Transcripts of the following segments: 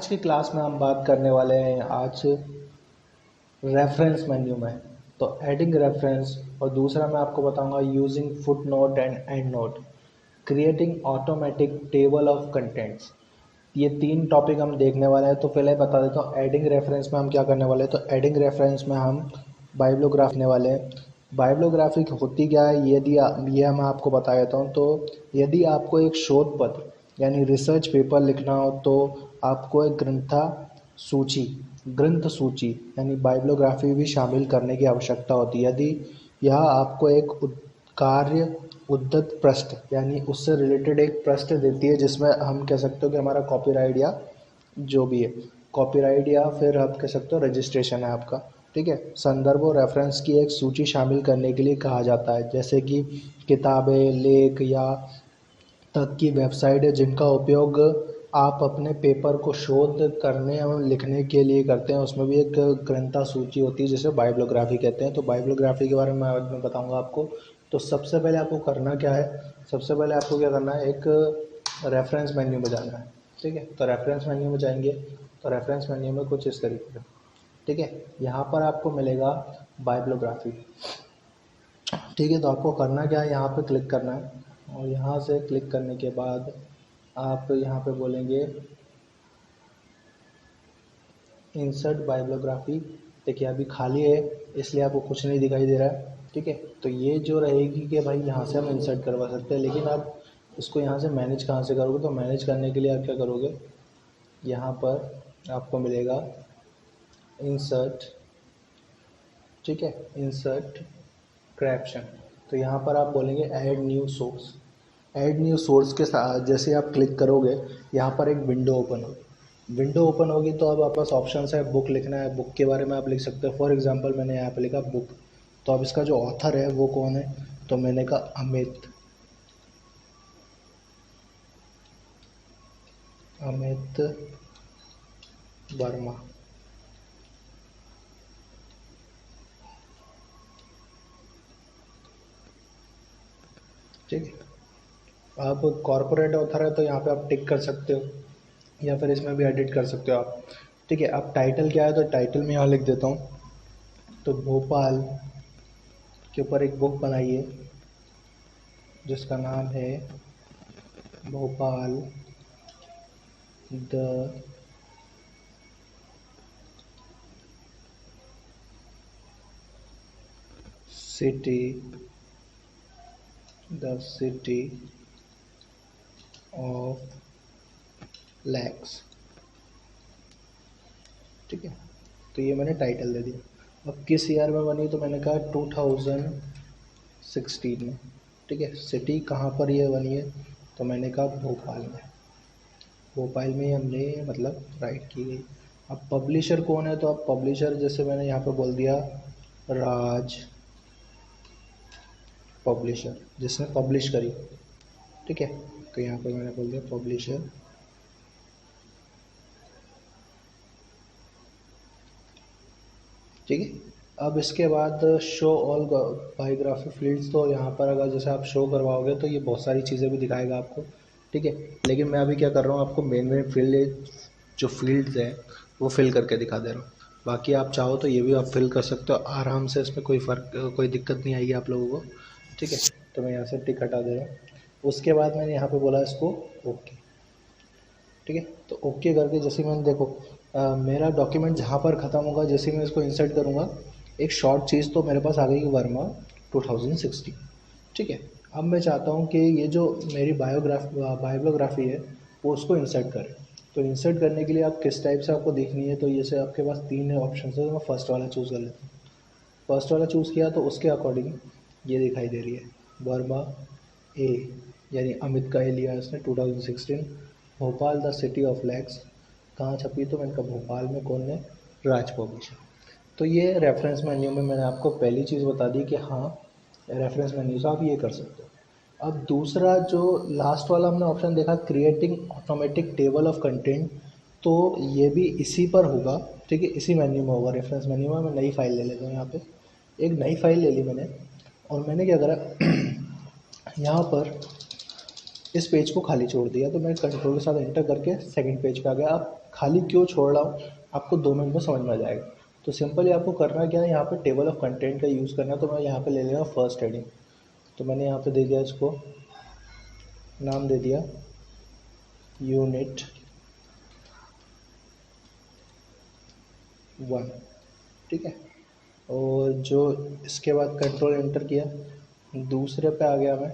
आज की क्लास में हम बात करने वाले हैं आज रेफरेंस मेन्यू में। तो एडिंग रेफरेंस और दूसरा मैं आपको बताऊंगा using foot note and and note, creating automatic table of contents. ये तीन टॉपिक हम देखने वाले हैं। तो पहले बता देता हूँ एडिंग रेफरेंस में हम क्या करने वाले हैं। तो एडिंग रेफरेंस में हम बाइब्लियोग्राफी लेने वाले हैं। बाइब्लियोग्राफी होती क्या है ये मैं आपको बता देता हूँ। तो यदि आपको एक शोध पत्र यानी रिसर्च पेपर लिखना हो तो आपको एक ग्रंथ सूची यानी बाइब्लियोग्राफी भी शामिल करने की आवश्यकता होती है। यदि यह आपको एक कार्य उद्धत पृष्ठ यानी उससे रिलेटेड एक पृष्ठ देती है जिसमें हम कह सकते हो कि हमारा कॉपीराइट या जो भी है कॉपीराइट या फिर आप कह सकते हो रजिस्ट्रेशन है आपका, ठीक है। संदर्भ और रेफरेंस की एक सूची शामिल करने के लिए कहा जाता है, जैसे कि किताबें, लेख या तक की वेबसाइट है जिनका उपयोग आप अपने पेपर को शोध करने और लिखने के लिए करते हैं। उसमें भी एक ग्रंथा सूची होती है जिसे बाइब्लियोग्राफी कहते हैं। तो बाइब्लियोग्राफी के बारे में आज मैं बताऊंगा आपको। तो सबसे पहले आपको करना क्या है, सबसे पहले आपको क्या करना है, एक रेफरेंस मेन्यू में जाना है, ठीक है। तो रेफरेंस मेन्यू में जाएंगे तो रेफरेंस मेन्यू में कुछ इस तरीके से, ठीक है। यहाँ पर आपको मिलेगा बाइब्लियोग्राफी, ठीक है। तो आपको करना क्या है, यहाँ पे क्लिक करना है और यहाँ से क्लिक करने के बाद आप यहाँ पे बोलेंगे इंसर्ट बाइब्लियोग्राफी। देखिए अभी खाली है इसलिए आपको कुछ नहीं दिखाई दे रहा है, ठीक है। तो ये जो रहेगी कि भाई यहाँ से हम इंसर्ट करवा सकते हैं, लेकिन आप इसको यहाँ से मैनेज कहाँ से करोगे। तो मैनेज करने के लिए आप क्या करोगे, यहाँ पर आपको मिलेगा इंसर्ट, ठीक है, इंसर्ट कैप्शन। तो यहाँ पर आप बोलेंगे add new source. Add new source के साथ जैसे आप क्लिक करोगे यहाँ पर एक विंडो ओपन होगी। तो अब आपके पास ऑप्शन है, बुक लिखना है, बुक के बारे में आप लिख सकते हो। फॉर एग्जांपल मैंने यहाँ पे लिखा बुक। तो अब इसका जो ऑथर है वो कौन है, तो मैंने कहा अमित वर्मा, ठीक है। आप कॉर्पोरेट ऑथर है तो यहाँ पे आप टिक कर सकते हो या फिर इसमें भी एडिट कर सकते हो आप, ठीक है। अब टाइटल क्या है, तो टाइटल में यहाँ लिख देता हूँ। तो भोपाल के ऊपर एक बुक बनाई है जिसका नाम है Bhopal the city of lakhs, ठीक है। तो ये मैंने टाइटल दे दिया। अब किस ईयर में बनी, तो मैंने कहा 2016 में, ठीक है। सिटी कहाँ पर ये बनी है, तो मैंने कहा भोपाल में हमने मतलब राइट की गई। अब पब्लिशर कौन है, तो अब पब्लिशर जैसे मैंने यहाँ पे बोल दिया राज पब्लिशर, जिसने पब्लिश करी, ठीक है। तो यहाँ पे मैंने बोल दिया पब्लिशर, ठीक है। अब इसके बाद शो ऑल बायोग्राफी फील्ड्स। तो यहाँ पर अगर जैसे आप शो करवाओगे तो ये बहुत सारी चीज़ें भी दिखाएगा आपको, ठीक है। लेकिन मैं अभी क्या कर रहा हूँ, आपको मेन फील्ड जो फील्ड्स हैं वो फिल करके दिखा दे रहा हूँ। बाकी आप चाहो तो ये भी आप फिल कर सकते हो आराम से, इसमें कोई दिक्कत नहीं आएगी आप लोगों को, ठीक है। तो मैं यहाँ से टिक हटा दे रहा हूँ। उसके बाद मैंने यहाँ पे बोला इसको ओके, ठीक है। तो ओके करके जैसे मैंने देखो मेरा डॉक्यूमेंट जहाँ पर ख़त्म होगा, जैसे मैं इसको इंसर्ट करूँगा एक शॉर्ट चीज़ तो मेरे पास आ गई वर्मा 2016, ठीक है। अब मैं चाहता हूँ कि ये जो मेरी बायोग्राफी है वो उसको इंसर्ट करें। तो इंसर्ट करने के लिए आप किस टाइप से आपको देखनी है, तो ये से आपके पास तीन ऑप्शन है। तो मैं फर्स्ट वाला चूज़ कर लेता हूँ। फर्स्ट वाला चूज़ किया तो उसके अकॉर्डिंग ये दिखाई दे रही है वर्मा ए, यानी अमित का ए लिया इसने 2016। Bhopal the city of lakhs कहाँ छपी, तो मैंने कहा भोपाल में, कौन ने, राज पब्लिशर। तो ये रेफरेंस मेन्यू में मैंने आपको पहली चीज़ बता दी कि हाँ रेफरेंस मेन्यू से आप ये कर सकते हो। अब दूसरा जो लास्ट वाला हमने ऑप्शन देखा creating automatic table of content, तो ये भी इसी पर होगा, ठीक है। इसी मेन्यू में होगा, रेफरेंस मेन्यू में। मैं नई फाइल ले लेता हूँ। यहाँ पे एक नई फाइल ले ली मैंने और मैंने क्या करा यहाँ पर इस पेज को खाली छोड़ दिया। तो मैं कंट्रोल के साथ एंटर करके सेकंड पेज पे आ गया। अब खाली क्यों छोड़ रहा हूँ आपको 2 मिनट में समझ में आ जाएगा। तो सिंपली आपको करना क्या है, यहाँ पे टेबल ऑफ कंटेंट का यूज़ करना है। तो मैं यहाँ पे ले लेगा फर्स्ट हेडिंग, तो मैंने यहाँ पे दे दिया, इसको नाम दे दिया यूनिट 1, ठीक है। और जो इसके बाद कंट्रोल एंटर किया, दूसरे पे आ गया मैं,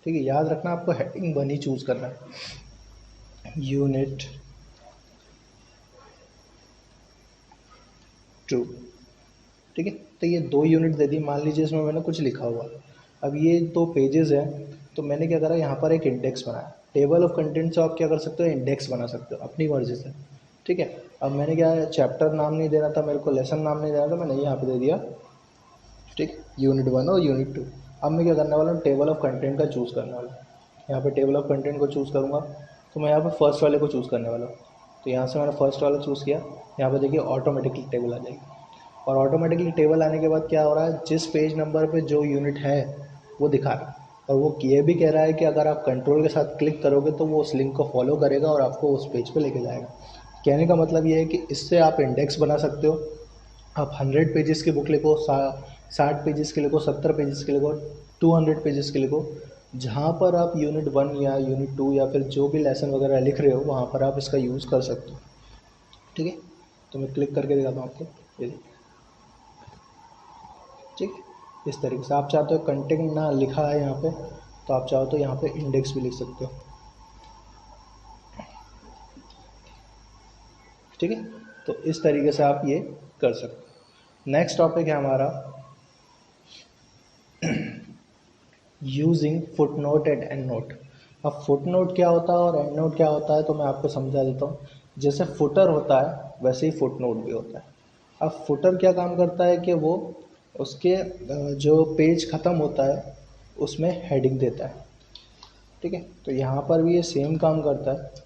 ठीक है। याद रखना आपको हेडिंग 1 ही चूज़ करना है, यूनिट 2, ठीक है। तो ये 2 यूनिट दे दी, मान लीजिए इसमें मैंने कुछ लिखा हुआ। अब ये 2 पेजेस हैं, तो मैंने क्या करा, यहाँ पर एक इंडेक्स बनाया। टेबल ऑफ कंटेंट से आप क्या कर सकते हो, इंडेक्स बना सकते हो अपनी मर्जी से, ठीक है। अब मैंने क्या, चैप्टर नाम नहीं देना था मेरे को, लेसन नाम नहीं देना था, मैंने यहाँ पे दे दिया, ठीक, यूनिट 1 और यूनिट 2। अब मैं क्या करने वाला हूँ, टेबल ऑफ कंटेंट का चूज़ करने वाला हूँ। यहाँ पे टेबल ऑफ कंटेंट को चूज़ करूँगा, तो मैं यहाँ पे फर्स्ट वाले को चूज़ करने वाला हूँ। तो यहाँ से मैंने फर्स्ट वाला चूज़ किया, यहाँ पे देखिए ऑटोमेटिकली टेबल आ जाएगी। और ऑटोमेटिकली टेबल आने के बाद क्या हो रहा है, जिस पेज नंबर पे जो यूनिट है वो दिखा रहा है। और वो ये भी कह रहा है कि अगर आप कंट्रोल के साथ क्लिक करोगे तो वो उस लिंक को फॉलो करेगा और आपको उस पेज पे लेके जाएगा। कहने का मतलब ये है कि इससे आप इंडेक्स बना सकते हो। आप 100 पेजेस की बुक लिखो, 60 पेजेस की लिखो, 70 पेजेस की लिखो, 200 पेजेस की लिखो, जहाँ पर आप यूनिट 1 या यूनिट 2 या फिर जो भी लेसन वगैरह लिख रहे हो वहाँ पर आप इसका यूज़ कर सकते हो, ठीक है। तो मैं क्लिक करके दिखाता हूँ आपको, ये देखिए, ठीक। इस तरीके से आप चाहते हो कंटेंट ना लिखा है यहाँ पे, तो आप चाहो तो यहाँ पे इंडेक्स भी लिख सकते हो, ठीक है। तो इस तरीके से आप ये कर सकते हो। नेक्स्ट टॉपिक है हमारा using foot note and and note. अब फुट नोट क्या होता है और एंड नोट क्या होता है, तो मैं आपको समझा देता हूँ। जैसे फुटर होता है वैसे ही फुट नोट भी होता है। अब फुटर क्या काम करता है कि वो उसके जो पेज ख़त्म होता है उसमें हेडिंग देता है, ठीक है। तो यहाँ पर भी ये सेम काम करता है।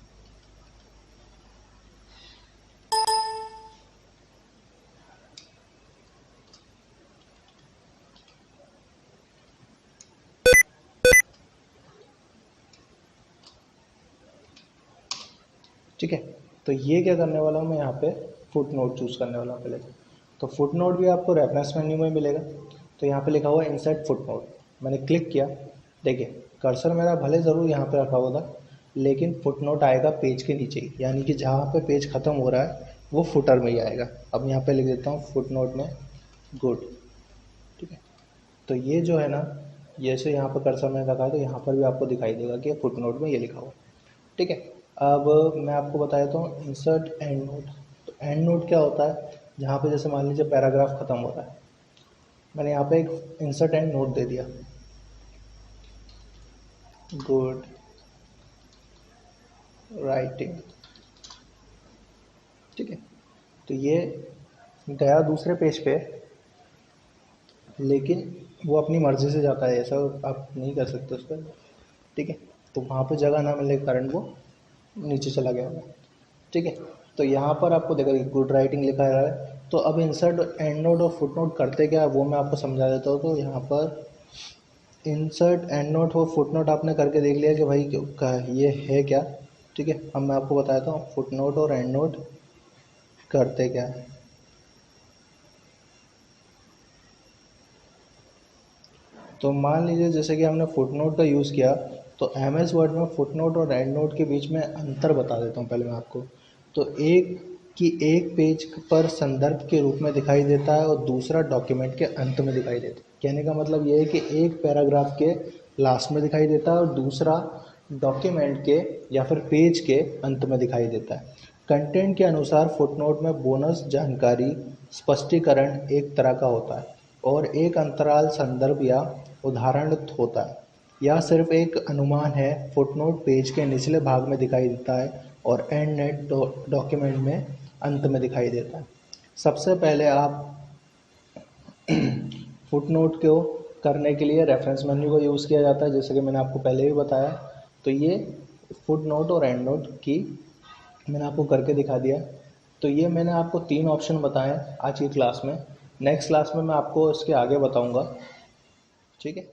ठीक है, तो ये क्या करने वाला हूँ मैं, यहाँ पे फुट नोट चूज़ करने वाला हूँ पहले। तो फुट नोट भी आपको रेफरेंस मेन्यू में मिलेगा। तो यहाँ पे लिखा हुआ है इंसर्ट फुट नोट, मैंने क्लिक किया। देखिए कर्सर मेरा भले ज़रूर यहाँ पे रखा हुआ था, लेकिन फुट नोट आएगा पेज के नीचे ही, यानी कि जहाँ पे पेज ख़त्म हो रहा है वो फुटर में ही आएगा। अब यहाँ पे लिख देता हूँ फुट नोट में गुड, ठीक है। तो ये जो है ना, जैसे यहाँ पर कर्सर मैंने रखा है तो यहाँ पर भी आपको दिखाई देगा कि फुट नोट में ये लिखा हुआ, ठीक है। अब मैं आपको बता देता हूँ इंसर्ट एंड नोट। तो एंड नोट क्या होता है, जहाँ पे जैसे मान लीजिए पैराग्राफ ख़त्म हो रहा है, मैंने यहाँ पे एक इंसर्ट एंड नोट दे दिया, गुड राइटिंग, ठीक है। तो ये गया दूसरे पेज पे, लेकिन वो अपनी मर्ज़ी से जाता है, ऐसा आप नहीं कर सकते उस पर, ठीक है। तो वहाँ पे जगह ना मिलने के कारण वो नीचे चला गया होगा, ठीक है। तो यहाँ पर आपको देखा गुड राइटिंग लिखा है। तो अब इंसर्ट एंड नोट और फुट नोट करते क्या है वो मैं आपको समझा देता हूँ। तो यहाँ पर इंसर्ट एंड नोट और फुट नोट आपने करके देख लिया कि भाई ये है क्या, ठीक है। अब मैं आपको बताता हूँ फुट नोट और एंड नोट करते क्या है। तो मान लीजिए जैसे कि हमने फुट नोट का यूज़ किया, तो एमएस वर्ड में फुट नोट और एंड नोट के बीच में अंतर बता देता हूँ पहले मैं आपको। तो एक पेज पर संदर्भ के रूप में दिखाई देता है और दूसरा डॉक्यूमेंट के अंत में दिखाई देता है। कहने का मतलब ये है कि एक पैराग्राफ के लास्ट में दिखाई देता है और दूसरा डॉक्यूमेंट के या फिर पेज के अंत में दिखाई देता है। कंटेंट के अनुसार फुटनोट में बोनस जानकारी स्पष्टीकरण एक तरह का होता है और एक अंतराल संदर्भ या उदाहरण होता है। यह सिर्फ एक अनुमान है। फुटनोट पेज के निचले भाग में दिखाई देता है और एंड नेट डॉक्यूमेंट में अंत में दिखाई देता है। सबसे पहले आप फुटनोट को करने के लिए रेफरेंस मेन्यू का यूज़ किया जाता है, जैसे कि मैंने आपको पहले भी बताया। तो ये फुटनोट और एंड नोट की मैंने आपको करके दिखा दिया। तो ये मैंने आपको 3 ऑप्शन बताए आज की क्लास में। नेक्स्ट क्लास में मैं आपको इसके आगे बताऊंगा, ठीक है।